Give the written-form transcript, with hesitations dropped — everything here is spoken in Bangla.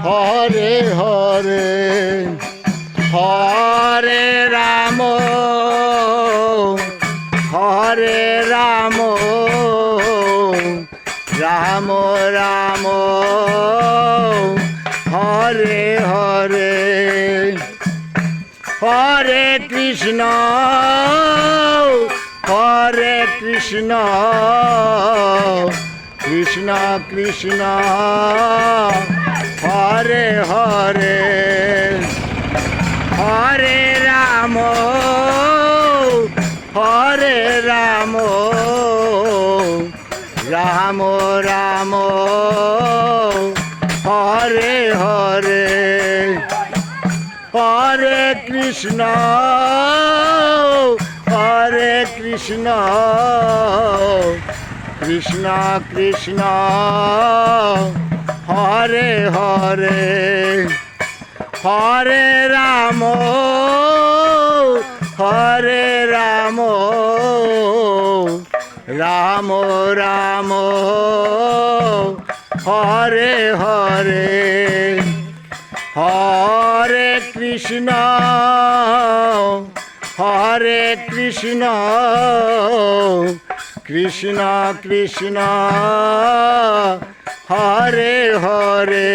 হরে হরে হরে রাম হরে রাম রাম রাম হরে হরে হরে কৃষ্ণ কৃষ্ণ কৃষ্ণ হরে হরে হরে রাম রাম রাম হরে হরে হরে কৃষ্ণ কৃষ্ণ কৃষ্ণ হরে হরে হরে রাম রাম রাম হরে হরে হরে কৃষ্ণ কৃষ্ণ কৃষ্ণ হরে হরে